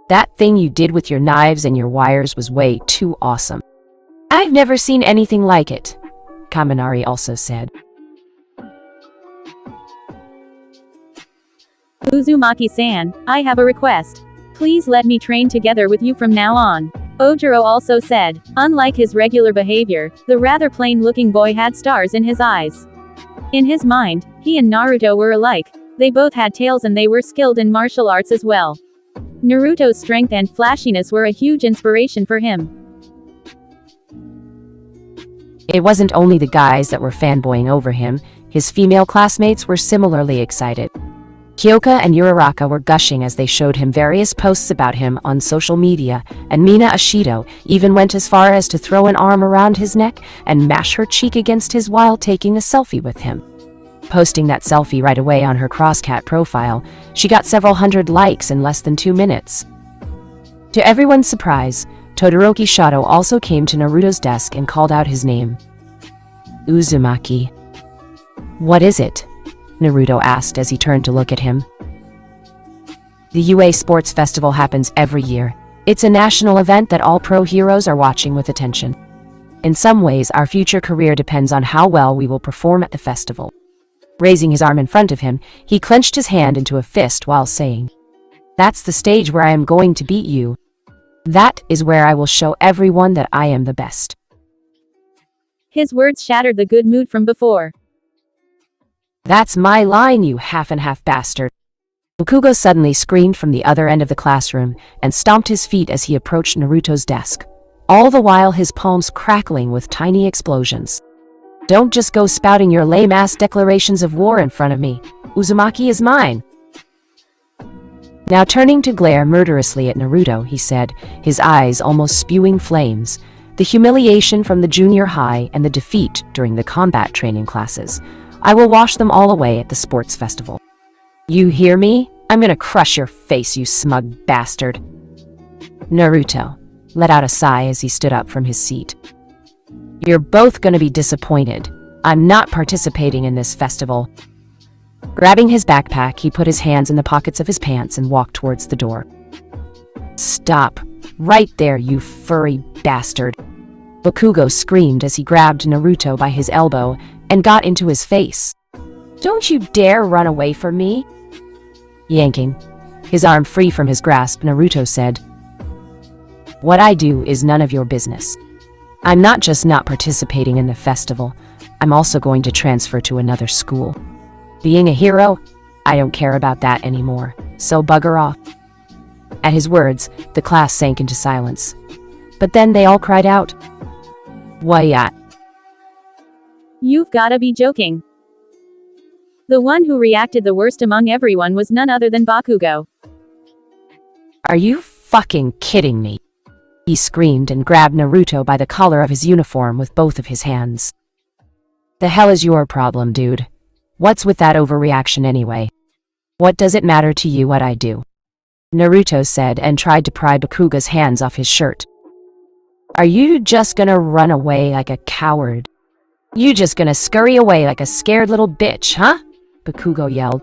That thing you did with your knives and your wires was way too awesome. I've never seen anything like it, Kaminari also said. Uzumaki-san, I have a request. Please let me train together with you from now on. Ojiro also said. Unlike his regular behavior, the rather plain-looking boy had stars in his eyes. In his mind, he and Naruto were alike. They both had tails and they were skilled in martial arts as well. Naruto's strength and flashiness were a huge inspiration for him. It wasn't only the guys that were fanboying over him, his female classmates were similarly excited. Kyoka and Uraraka were gushing as they showed him various posts about him on social media, and Mina Ashido even went as far as to throw an arm around his neck and mash her cheek against his while taking a selfie with him. Posting that selfie right away on her Crosscat profile, she got several hundred likes in less than 2 minutes. To everyone's surprise, Todoroki Shadow also came to Naruto's desk and called out his name. Uzumaki. What is it? Naruto asked as he turned to look at him. The UA Sports Festival happens every year. It's a national event that all pro heroes are watching with attention. In some ways, our future career depends on how well we will perform at the festival. Raising his arm in front of him, he clenched his hand into a fist while saying, That's the stage where I am going to beat you. That is where I will show everyone that I am the best. His words shattered the good mood from before. That's my line, you half-and-half bastard. Bakugo suddenly screamed from the other end of the classroom and stomped his feet as he approached Naruto's desk, all the while his palms crackling with tiny explosions. Don't just go spouting your lame-ass declarations of war in front of me. Uzumaki is mine. Now turning to glare murderously at Naruto, he said, his eyes almost spewing flames. The humiliation from the junior high and the defeat during the combat training classes. I will wash them all away at the sports festival. You hear me? I'm gonna crush your face, you smug bastard. Naruto let out a sigh as he stood up from his seat. You're both gonna be disappointed. I'm not participating in this festival. Grabbing his backpack, he put his hands in the pockets of his pants and walked towards the door. Stop. Right there, you furry bastard. Bakugo screamed as he grabbed Naruto by his elbow and got into his face. Don't you dare run away from me. Yanking his arm free from his grasp, Naruto said, What I do is none of your business. I'm not just not participating in the festival, I'm also going to transfer to another school. Being a hero? I don't care about that anymore, so bugger off. At his words, the class sank into silence. But then they all cried out, Why? You've gotta be joking. The one who reacted the worst among everyone was none other than Bakugo. Are you fucking kidding me? He screamed and grabbed Naruto by the collar of his uniform with both of his hands. The hell is your problem, dude? What's with that overreaction anyway? What does it matter to you what I do? Naruto said and tried to pry Bakugo's hands off his shirt. Are you just gonna run away like a coward? You just gonna scurry away like a scared little bitch, huh? Bakugo yelled.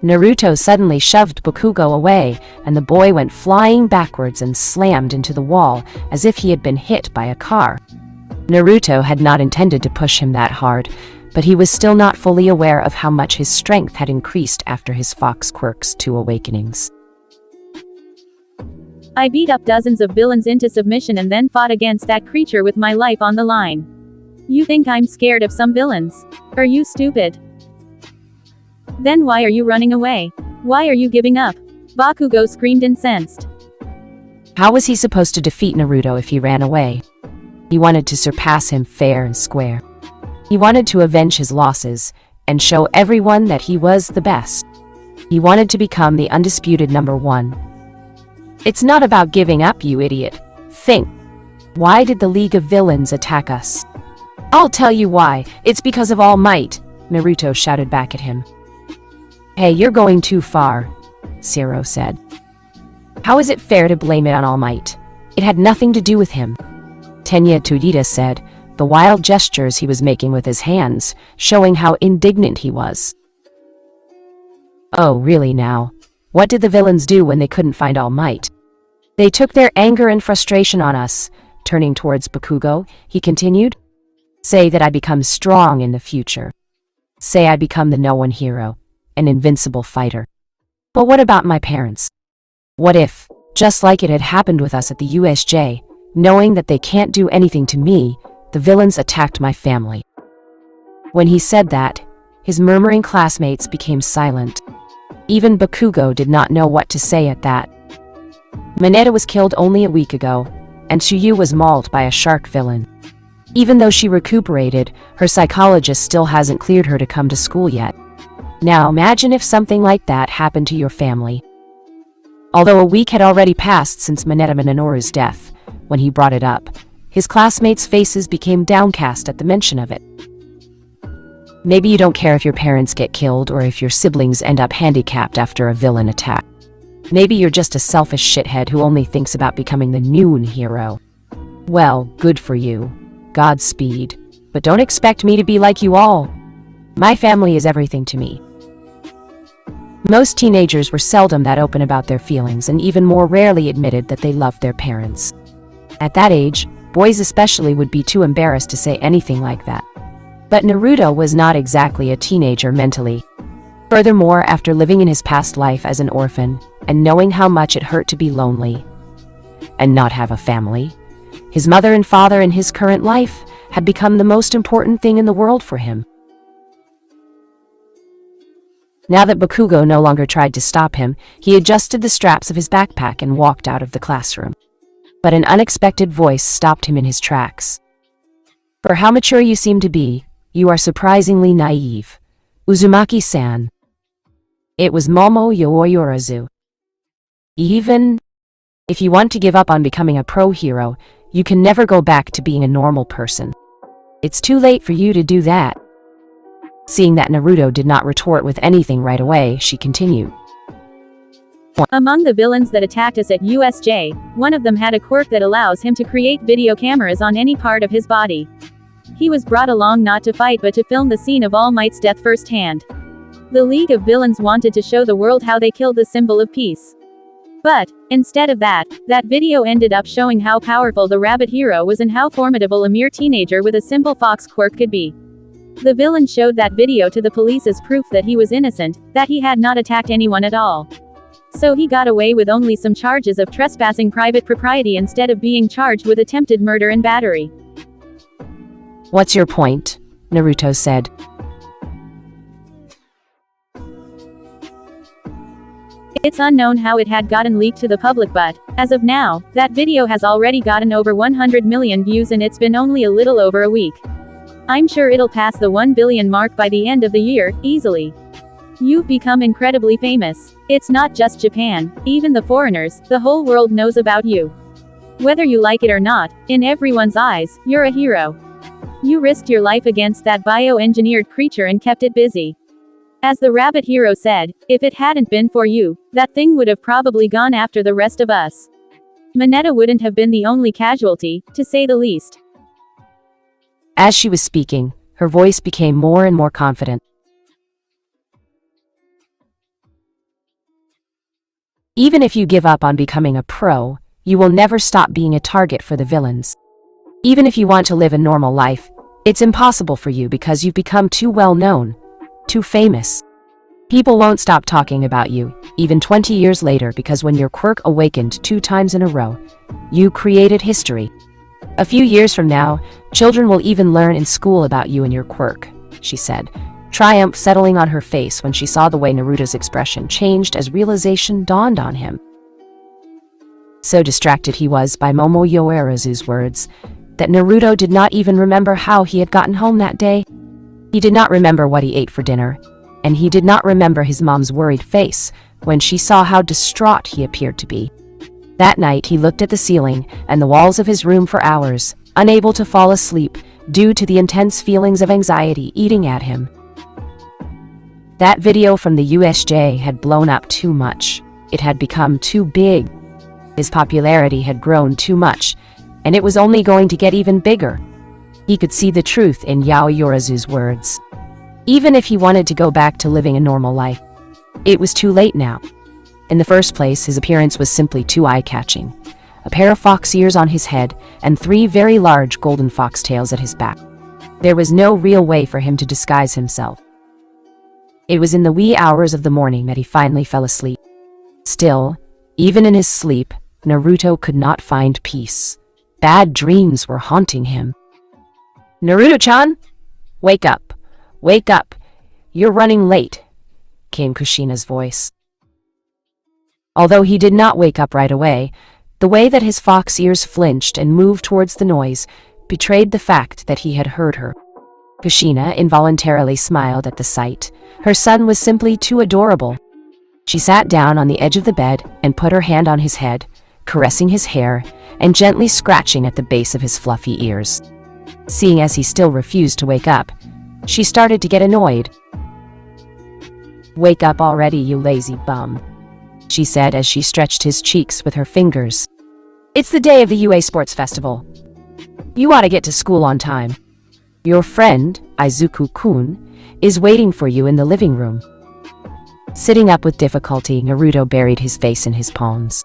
Naruto suddenly shoved Bakugo away, and the boy went flying backwards and slammed into the wall as if he had been hit by a car. Naruto had not intended to push him that hard, but he was still not fully aware of how much his strength had increased after his Fox Quirk's 2 awakenings. I beat up dozens of villains into submission and then fought against that creature with my life on the line. You think I'm scared of some villains? Are you stupid? Then why are you running away? Why are you giving up? Bakugo screamed incensed. How was he supposed to defeat Naruto if he ran away? He wanted to surpass him fair and square. He wanted to avenge his losses and show everyone that he was the best. He wanted to become the undisputed #1. It's not about giving up, you idiot. Think. Why did the League of Villains attack us? I'll tell you why. It's because of All Might, Naruto shouted back at him. Hey, you're going too far, Zero said. How is it fair to blame it on All Might? It had nothing to do with him. Tenya Tudita said, the wild gestures he was making with his hands, showing how indignant he was. Oh, really now? What did the villains do when they couldn't find All Might? They took their anger and frustration on us. Turning towards Bakugo, he continued, say that I become strong in the future. Say I become the no-one hero, an invincible fighter. But what about my parents? What if, just like it had happened with us at the USJ, knowing that they can't do anything to me, the villains attacked my family? When he said that, his murmuring classmates became silent. Even Bakugo did not know what to say at that. Mineta was killed only a week ago, and Chuyu was mauled by a shark villain. Even though she recuperated, her psychologist still hasn't cleared her to come to school yet. Now imagine if something like that happened to your family. Although a week had already passed since Mineta Minoru's death, when he brought it up, his classmates' faces became downcast at the mention of it. Maybe you don't care if your parents get killed or if your siblings end up handicapped after a villain attack. Maybe you're just a selfish shithead who only thinks about becoming the new hero. Well, good for you. Godspeed. But don't expect me to be like you all. My family is everything to me. Most teenagers were seldom that open about their feelings and even more rarely admitted that they loved their parents. At that age, boys especially would be too embarrassed to say anything like that. But Naruto was not exactly a teenager mentally. Furthermore, after living in his past life as an orphan, and knowing how much it hurt to be lonely, and not have a family, his mother and father in his current life had become the most important thing in the world for him. Now that Bakugo no longer tried to stop him, he adjusted the straps of his backpack and walked out of the classroom. But an unexpected voice stopped him in his tracks. For how mature you seem to be, you are surprisingly naive. Uzumaki-san. It was Momo Yoyorazu. Even if you want to give up on becoming a pro hero, you can never go back to being a normal person. It's too late for you to do that. Seeing that Naruto did not retort with anything right away, she continued. Among the villains that attacked us at USJ, one of them had a quirk that allows him to create video cameras on any part of his body. He was brought along not to fight but to film the scene of All Might's death firsthand. The League of Villains wanted to show the world how they killed the symbol of peace. But, instead of that video ended up showing how powerful the rabbit hero was and how formidable a mere teenager with a simple fox quirk could be. The villain showed that video to the police as proof that he was innocent, that he had not attacked anyone at all. So he got away with only some charges of trespassing private property instead of being charged with attempted murder and battery. What's your point? Naruto said. It's unknown how it had gotten leaked to the public, but, as of now, that video has already gotten over 100 million views and it's been only a little over a week. I'm sure it'll pass the 1 billion mark by the end of the year, easily. You've become incredibly famous. It's not just Japan, even the foreigners, the whole world knows about you. Whether you like it or not, in everyone's eyes, you're a hero. You risked your life against that bioengineered creature and kept it busy. As the rabbit hero said, if it hadn't been for you, that thing would have probably gone after the rest of us. Mineta wouldn't have been the only casualty, to say the least. As she was speaking, her voice became more and more confident. Even if you give up on becoming a pro, you will never stop being a target for the villains. Even if you want to live a normal life, it's impossible for you because you've become too well known, too famous. People won't stop talking about you, even 20 years later, because when your quirk awakened 2 times in a row, you created history. A few years from now, children will even learn in school about you and your quirk, she said, triumph settling on her face when she saw the way Naruto's expression changed as realization dawned on him. So distracted he was by Momo Yoerazu's words, that Naruto did not even remember how he had gotten home that day. He did not remember what he ate for dinner, and he did not remember his mom's worried face when she saw how distraught he appeared to be. That night he looked at the ceiling and the walls of his room for hours, unable to fall asleep due to the intense feelings of anxiety eating at him. That video from the USJ had blown up too much. It had become too big. His popularity had grown too much, and it was only going to get even bigger. He could see the truth in Yaoyorozu's words. Even if he wanted to go back to living a normal life, it was too late now. In the first place, his appearance was simply too eye-catching. A pair of fox ears on his head and 3 very large golden foxtails at his back. There was no real way for him to disguise himself. It was in the wee hours of the morning that he finally fell asleep. Still, even in his sleep, Naruto could not find peace. Bad dreams were haunting him. "Naruto-chan! Wake up! Wake up! You're running late," came Kushina's voice. Although he did not wake up right away, the way that his fox ears flinched and moved towards the noise betrayed the fact that he had heard her. Kushina involuntarily smiled at the sight. Her son was simply too adorable. She sat down on the edge of the bed and put her hand on his head, caressing his hair and gently scratching at the base of his fluffy ears. Seeing as he still refused to wake up, she started to get annoyed. "Wake up already, you lazy bum," she said as she stretched his cheeks with her fingers. "It's the day of the UA Sports Festival. You ought to get to school on time. Your friend, Izuku-kun, is waiting for you in the living room." Sitting up with difficulty, Naruto buried his face in his palms.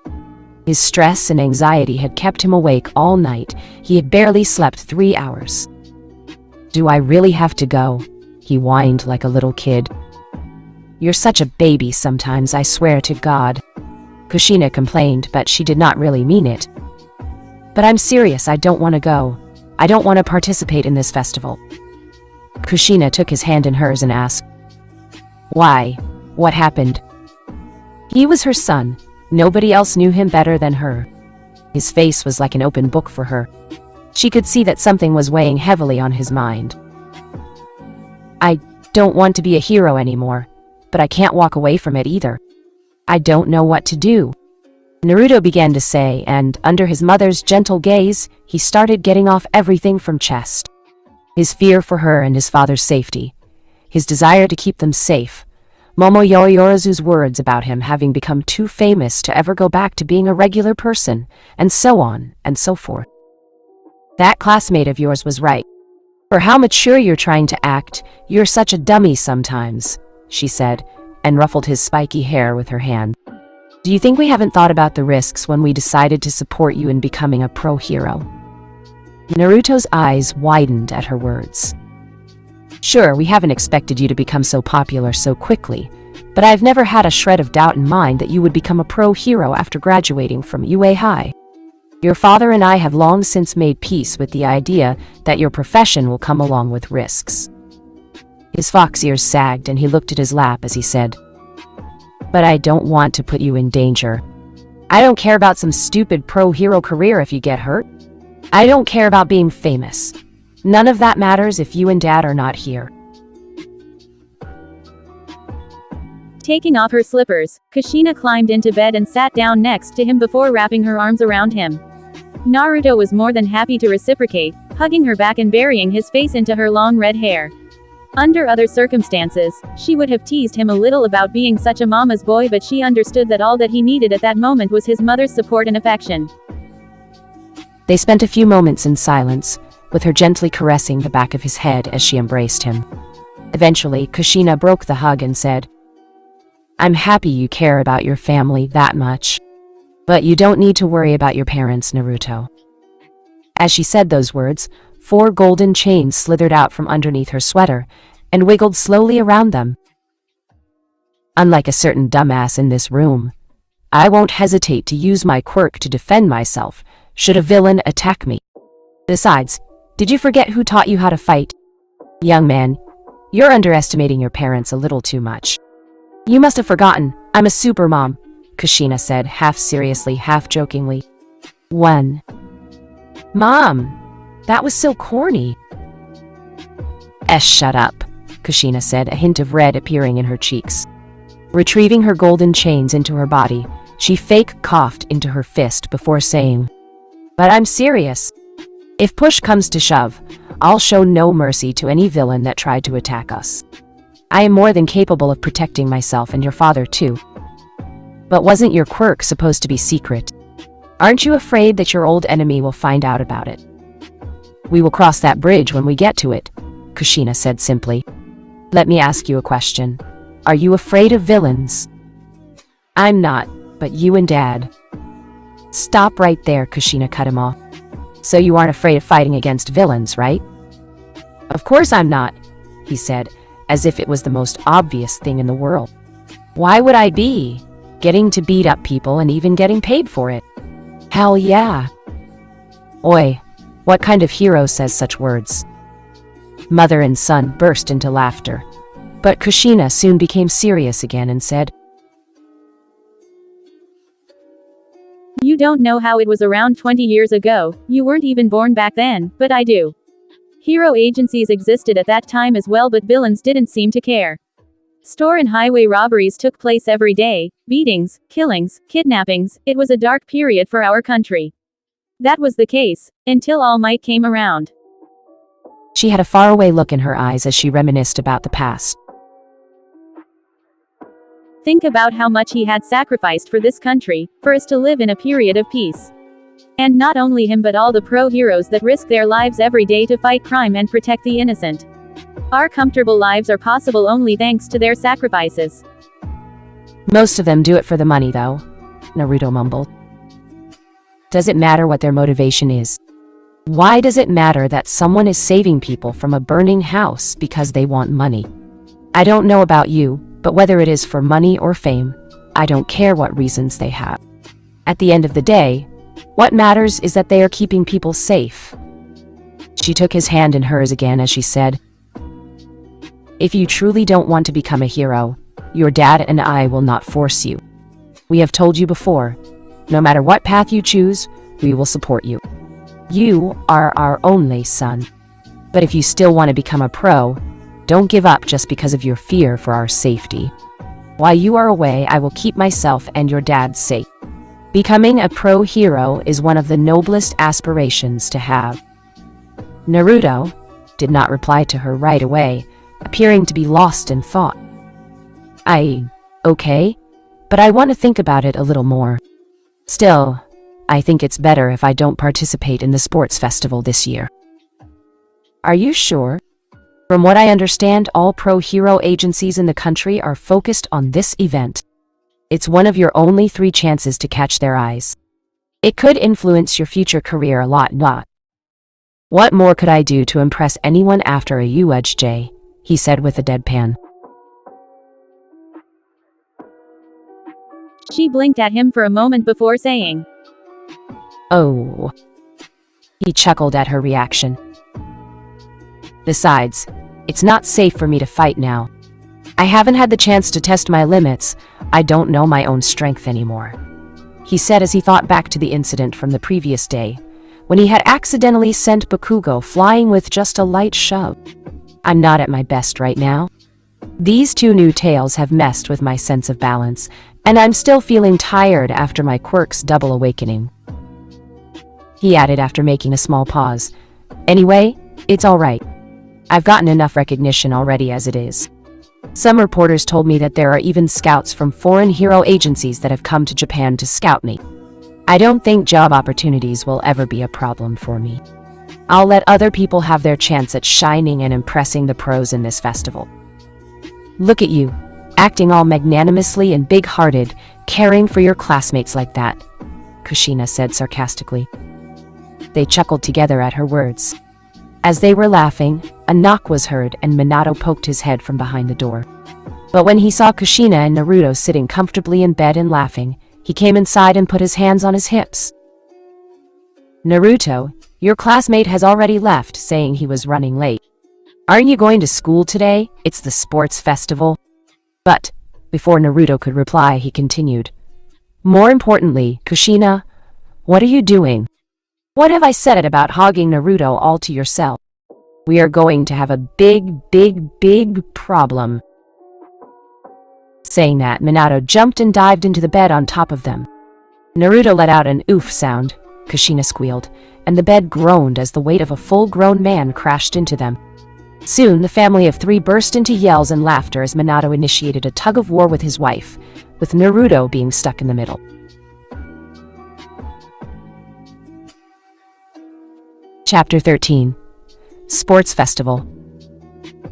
His stress and anxiety had kept him awake all night. He had barely slept 3 hours. "Do I really have to go?" he whined like a little kid. "You're such a baby sometimes, I swear to God," Kushina complained, but she did not really mean it. "But I'm serious, I don't want to go. I don't want to participate in this festival." Kushina took his hand in hers and asked, "Why? What happened?" He was her son. Nobody else knew him better than her. His face was like an open book for her. She could see that something was weighing heavily on his mind. "I don't want to be a hero anymore, but I can't walk away from it either. I don't know what to do," Naruto began to say, and under his mother's gentle gaze, he started getting off everything from chest. His fear for her and his father's safety, his desire to keep them safe, Momoyoyorazu's words about him having become too famous to ever go back to being a regular person, and so on and so forth. "That classmate of yours was right. For how mature you're trying to act, you're such a dummy sometimes," she said, and ruffled his spiky hair with her hand. "Do you think we haven't thought about the risks when we decided to support you in becoming a pro-hero?" Naruto's eyes widened at her words. "Sure, we haven't expected you to become so popular so quickly, but I've never had a shred of doubt in mind that you would become a pro-hero after graduating from UA High. Your father and I have long since made peace with the idea that your profession will come along with risks." His fox ears sagged and he looked at his lap as he said, "But I don't want to put you in danger. I don't care about some stupid pro-hero career if you get hurt. I don't care about being famous. None of that matters if you and Dad are not here." Taking off her slippers, Kushina climbed into bed and sat down next to him before wrapping her arms around him. Naruto was more than happy to reciprocate, hugging her back and burying his face into her long red hair. Under other circumstances, she would have teased him a little about being such a mama's boy, but she understood that all that he needed at that moment was his mother's support and affection. They spent a few moments in silence, with her gently caressing the back of his head as she embraced him. Eventually, Kushina broke the hug and said, "I'm happy you care about your family that much. But you don't need to worry about your parents, Naruto." As she said those words, 4 golden chains slithered out from underneath her sweater and wiggled slowly around them. "Unlike a certain dumbass in this room, I won't hesitate to use my quirk to defend myself should a villain attack me. Besides, did you forget who taught you how to fight? Young man, you're underestimating your parents a little too much." "You must have forgotten, I'm a super mom," Kushina said, half seriously, half jokingly. "One. Mom, that was so corny." Shut up," Kushina said, a hint of red appearing in her cheeks. Retrieving her golden chains into her body, she fake coughed into her fist before saying, "But I'm serious. If push comes to shove, I'll show no mercy to any villain that tried to attack us. I am more than capable of protecting myself and your father too. But wasn't your quirk supposed to be secret? Aren't you afraid that your old enemy will find out about it?" "We will cross that bridge when we get to it," Kushina said simply. "Let me ask you a question. Are you afraid of villains?" I'm not, but you and Dad. Stop right there, Kushina cut him off. So you aren't afraid of fighting against villains, right? Of course I'm not, he said, as if it was the most obvious thing in the world. Why would I be? Getting to beat up people and even getting paid for it. Hell yeah. Oi, what kind of hero says such words? Mother and son burst into laughter. But Kushina soon became serious again and said, You don't know how it was around 20 years ago, you weren't even born back then, but I do. Hero agencies existed at that time as well, but villains didn't seem to care. Store and highway robberies took place every day, beatings, killings, kidnappings, it was a dark period for our country. That was the case, until All Might came around. She had a faraway look in her eyes as she reminisced about the past. Think about how much he had sacrificed for this country, for us to live in a period of peace. And not only him but all the pro-heroes that risk their lives every day to fight crime and protect the innocent. Our comfortable lives are possible only thanks to their sacrifices. Most of them do it for the money, though, Naruto mumbled. Does it matter what their motivation is? Why does it matter that someone is saving people from a burning house because they want money? I don't know about you, but whether it is for money or fame, I don't care what reasons they have. At the end of the day, what matters is that they are keeping people safe. She took his hand in hers again as she said, If you truly don't want to become a hero, your dad and I will not force you. We have told you before, no matter what path you choose, we will support you. You are our only son. But if you still want to become a pro, don't give up just because of your fear for our safety. While you are away, I will keep myself and your dad safe. Becoming a pro hero is one of the noblest aspirations to have. Naruto did not reply to her right away, appearing to be lost in thought. Okay, but I want to think about it a little more. Still, I think it's better if I don't participate in the sports festival this year. Are you sure? From what I understand, all pro-hero agencies in the country are focused on this event. It's one of your only 3 chances to catch their eyes. It could influence your future career a lot, not. What more could I do to impress anyone after a UHJ? He said with a deadpan. She blinked at him for a moment before saying, Oh. He chuckled at her reaction. Besides, it's not safe for me to fight now. I haven't had the chance to test my limits. I don't know my own strength anymore. He said as he thought back to the incident from the previous day, when he had accidentally sent Bakugo flying with just a light shove. I'm not at my best right now. These 2 new tales have messed with my sense of balance, and I'm still feeling tired after my quirk's double awakening. He added after making a small pause. Anyway, it's all right. I've gotten enough recognition already as it is. Some reporters told me that there are even scouts from foreign hero agencies that have come to Japan to scout me. I don't think job opportunities will ever be a problem for me. I'll let other people have their chance at shining and impressing the pros in this festival. Look at you, acting all magnanimously and big-hearted, caring for your classmates like that, Kushina said sarcastically. They chuckled together at her words. As they were laughing, a knock was heard and Minato poked his head from behind the door. But when he saw Kushina and Naruto sitting comfortably in bed and laughing, he came inside and put his hands on his hips. Naruto, your classmate has already left, saying he was running late. Aren't you going to school today? It's the sports festival. But, before Naruto could reply, he continued. More importantly, Kushina, what are you doing? What have I said about hogging Naruto all to yourself? We are going to have a big problem. Saying that, Minato jumped and dived into the bed on top of them. Naruto let out an oof sound, Kushina squealed, and the bed groaned as the weight of a full-grown man crashed into them. Soon, the family of 3 burst into yells and laughter as Minato initiated a tug-of-war with his wife, with Naruto being stuck in the middle. Chapter 13. Sports Festival.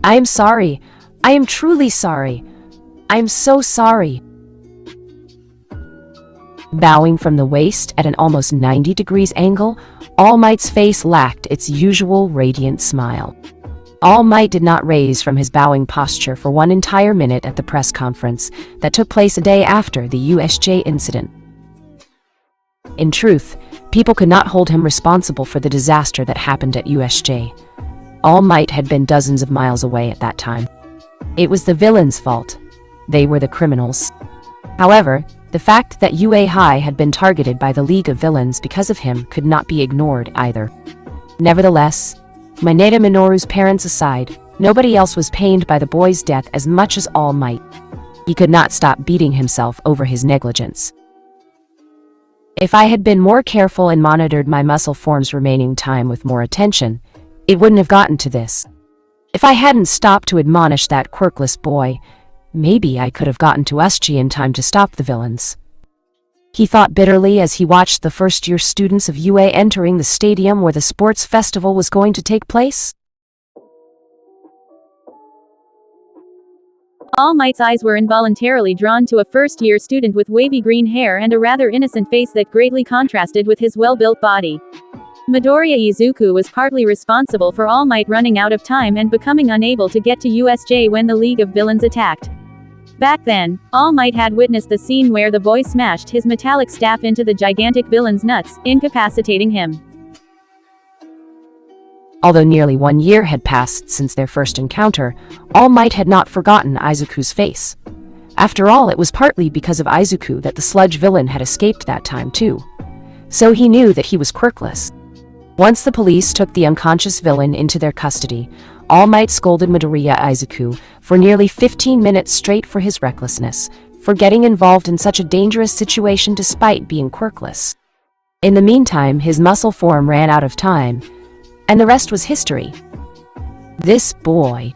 I am sorry. I am truly sorry. I am so sorry. Bowing from the waist at an almost 90 degrees angle, All Might's face lacked its usual radiant smile. All Might did not raise from his bowing posture for one entire minute at the press conference that took place a day after the USJ incident. In truth, people could not hold him responsible for the disaster that happened at USJ. All Might had been dozens of miles away at that time. It was the villains' fault. They were the criminals. However, the fact that UA High had been targeted by the League of Villains because of him could not be ignored either. Nevertheless, Mineta Minoru's parents aside, nobody else was pained by the boy's death as much as All Might. He could not stop beating himself over his negligence. If I had been more careful and monitored my muscle form's remaining time with more attention, it wouldn't have gotten to this. If I hadn't stopped to admonish that quirkless boy, maybe I could have gotten to Uschi in time to stop the villains. He thought bitterly as he watched the first-year students of UA entering the stadium where the sports festival was going to take place. All Might's eyes were involuntarily drawn to a first-year student with wavy green hair and a rather innocent face that greatly contrasted with his well-built body. Midoriya Izuku was partly responsible for All Might running out of time and becoming unable to get to USJ when the League of Villains attacked. Back then, All Might had witnessed the scene where the boy smashed his metallic staff into the gigantic villain's nuts, incapacitating him. Although nearly 1 year had passed since their first encounter, All Might had not forgotten Izuku's face. After all, it was partly because of Izuku that the sludge villain had escaped that time too. So he knew that he was quirkless. Once the police took the unconscious villain into their custody, All Might scolded Midoriya Izuku for nearly 15 minutes straight for his recklessness, for getting involved in such a dangerous situation despite being quirkless. In the meantime, his muscle form ran out of time, and the rest was history. This boy.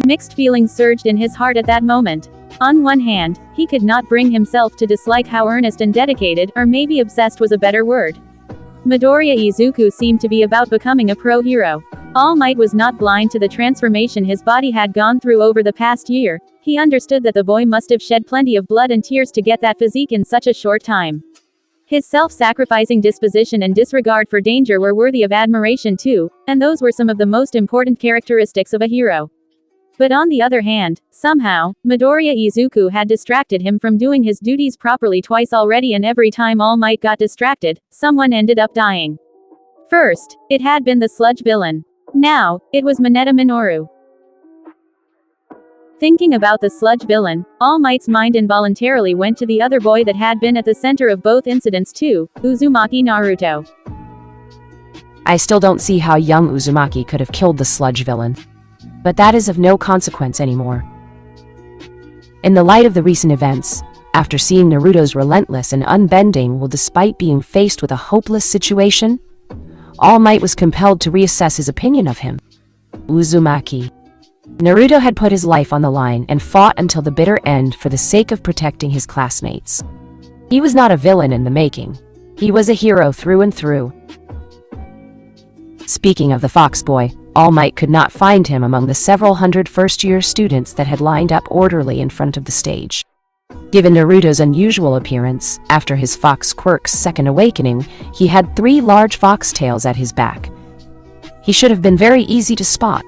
Mixed feelings surged in his heart at that moment. On one hand, he could not bring himself to dislike how earnest and dedicated, or maybe obsessed was a better word, Midoriya Izuku seemed to be about becoming a pro-hero. All Might was not blind to the transformation his body had gone through over the past year. He understood that the boy must have shed plenty of blood and tears to get that physique in such a short time. His self-sacrificing disposition and disregard for danger were worthy of admiration too, and those were some of the most important characteristics of a hero. But on the other hand, somehow, Midoriya Izuku had distracted him from doing his duties properly twice already, and every time All Might got distracted, someone ended up dying. First, it had been the sludge villain. Now, it was Mineta Minoru. Thinking about the sludge villain, All Might's mind involuntarily went to the other boy that had been at the center of both incidents too, Uzumaki Naruto. I still don't see how young Uzumaki could have killed the sludge villain. But that is of no consequence anymore. In the light of the recent events, after seeing Naruto's relentless and unbending will despite being faced with a hopeless situation, All Might was compelled to reassess his opinion of him. Uzumaki. Naruto had put his life on the line and fought until the bitter end for the sake of protecting his classmates. He was not a villain in the making. He was a hero through and through. Speaking of the Fox boy, All Might could not find him among the several hundred first-year students that had lined up orderly in front of the stage. Given Naruto's unusual appearance, after his Fox Quirk's second awakening, he had 3 large foxtails at his back. He should have been very easy to spot.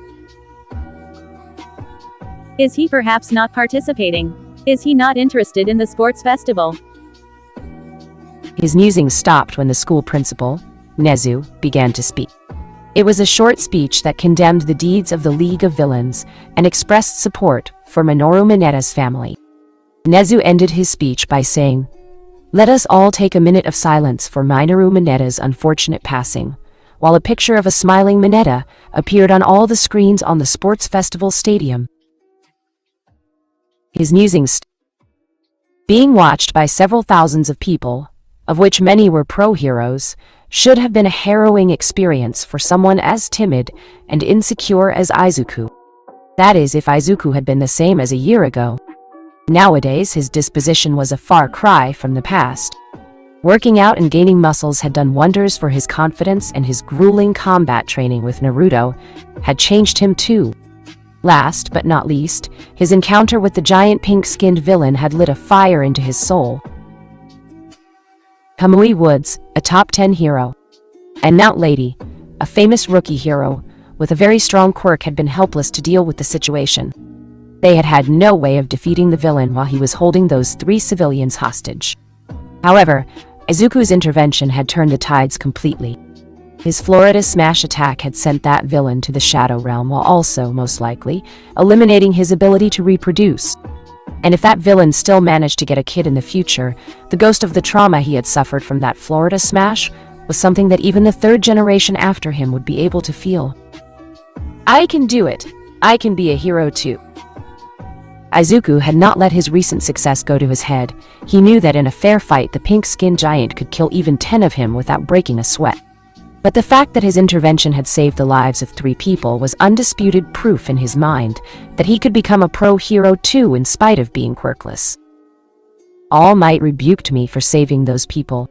Is he perhaps not participating? Is he not interested in the sports festival? His musings stopped when the school principal, Nezu, began to speak. It was a short speech that condemned the deeds of the League of Villains and expressed support for Minoru Mineta's family. Nezu ended his speech by saying, "Let us all take a minute of silence for Minoru Mineta's unfortunate passing," while a picture of a smiling Mineta appeared on all the screens on the sports festival stadium. His musings, being watched by several thousands of people, of which many were pro-heroes, should have been a harrowing experience for someone as timid and insecure as Izuku. That is, if Izuku had been the same as a year ago. Nowadays, his disposition was a far cry from the past. Working out and gaining muscles had done wonders for his confidence, and his grueling combat training with Naruto had changed him too. Last but not least, his encounter with the giant pink-skinned villain had lit a fire into his soul. Kamui Woods, a top 10 hero, and Nout Lady, a famous rookie hero, with a very strong quirk, had been helpless to deal with the situation. They had had no way of defeating the villain while he was holding those 3 civilians hostage. However, Izuku's intervention had turned the tides completely. His Florida Smash attack had sent that villain to the Shadow Realm while also, most likely, eliminating his ability to reproduce. And if that villain still managed to get a kid in the future, the ghost of the trauma he had suffered from that Florida Smash was something that even the 3rd generation after him would be able to feel. I can do it. I can be a hero too. Izuku had not let his recent success go to his head. He knew that in a fair fight the pink-skinned giant could kill even 10 of him without breaking a sweat. But the fact that his intervention had saved the lives of 3 people was undisputed proof in his mind that he could become a pro-hero too in spite of being quirkless. All Might rebuked me for saving those people.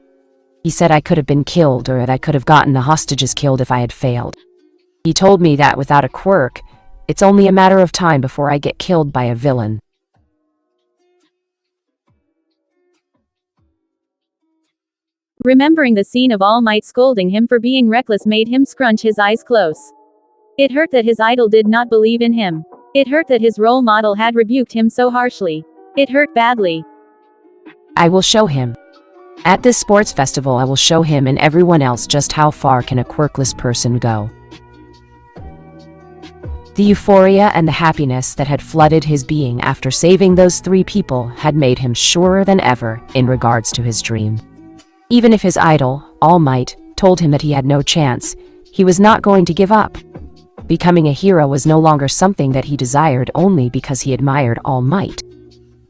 He said I could have been killed or that I could have gotten the hostages killed if I had failed. He told me that without a quirk, it's only a matter of time before I get killed by a villain. Remembering the scene of All Might scolding him for being reckless made him scrunch his eyes close. It hurt that his idol did not believe in him. It hurt that his role model had rebuked him so harshly. It hurt badly. I will show him. At this sports festival I will show him and everyone else just how far can a quirkless person go. The euphoria and the happiness that had flooded his being after saving those 3 people had made him surer than ever in regards to his dream. Even if his idol, All Might, told him that he had no chance, he was not going to give up. Becoming a hero was no longer something that he desired only because he admired All Might.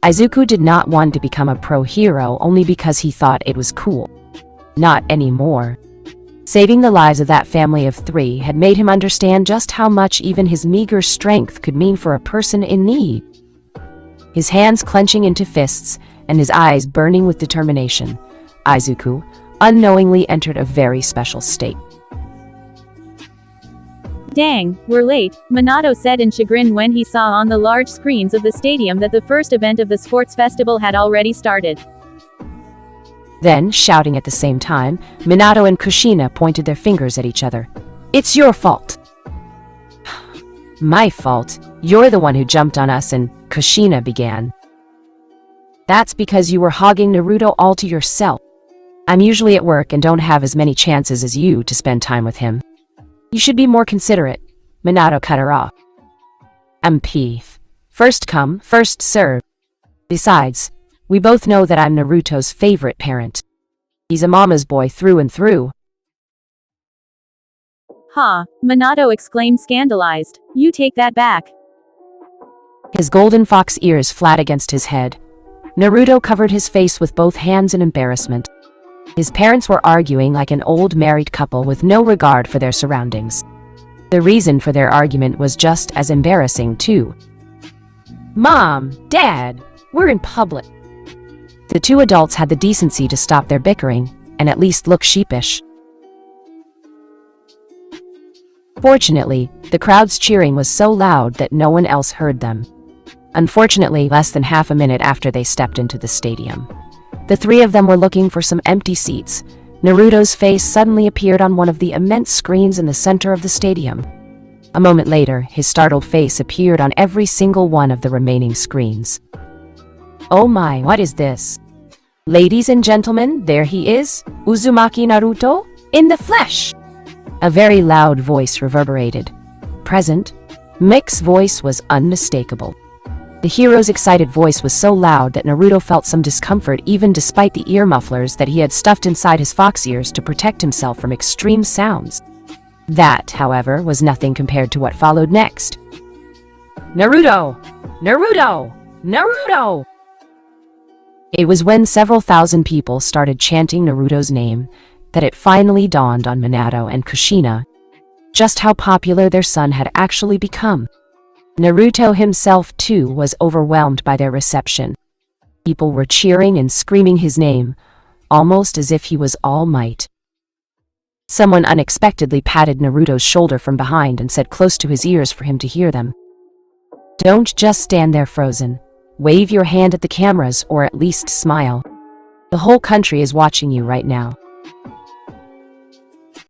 Izuku did not want to become a pro-hero only because he thought it was cool. Not anymore. Saving the lives of that family of 3 had made him understand just how much even his meager strength could mean for a person in need. His hands clenching into fists and his eyes burning with determination, Izuku unknowingly entered a very special state. Dang, we're late, Minato said in chagrin when he saw on the large screens of the stadium that the first event of the sports festival had already started. Then, shouting at the same time, Minato and Kushina pointed their fingers at each other. It's your fault. My fault? You're the one who jumped on us and Kushina began. That's because you were hogging Naruto all to yourself. I'm usually at work and don't have as many chances as you to spend time with him. You should be more considerate. Minato cut her off. Peef. First come, first serve. Besides, we both know that I'm Naruto's favorite parent. He's a mama's boy through and through. Ha, Minato exclaimed scandalized. You take that back. His golden fox ears flat against his head. Naruto covered his face with both hands in embarrassment. His parents were arguing like an old married couple with no regard for their surroundings. The reason for their argument was just as embarrassing too. Mom, Dad, we're in public. The 2 adults had the decency to stop their bickering, and at least look sheepish. Fortunately, the crowd's cheering was so loud that no one else heard them. Unfortunately, less than half a minute after they stepped into the stadium, the 3 of them were looking for some empty seats. Naruto's face suddenly appeared on one of the immense screens in the center of the stadium. A moment later, his startled face appeared on every single one of the remaining screens. Oh my, what is this? Ladies and gentlemen, there he is, Uzumaki Naruto, in the flesh! A very loud voice reverberated. Present, Mick's voice was unmistakable. The hero's excited voice was so loud that Naruto felt some discomfort even despite the ear mufflers that he had stuffed inside his fox ears to protect himself from extreme sounds. That, however, was nothing compared to what followed next. Naruto! Naruto! Naruto! It was when several thousand people started chanting Naruto's name that it finally dawned on Minato and Kushina just how popular their son had actually become. Naruto himself, too, was overwhelmed by their reception. People were cheering and screaming his name, almost as if he was All Might. Someone unexpectedly patted Naruto's shoulder from behind and said close to his ears for him to hear them. Don't just stand there frozen. Wave your hand at the cameras or at least smile. The whole country is watching you right now.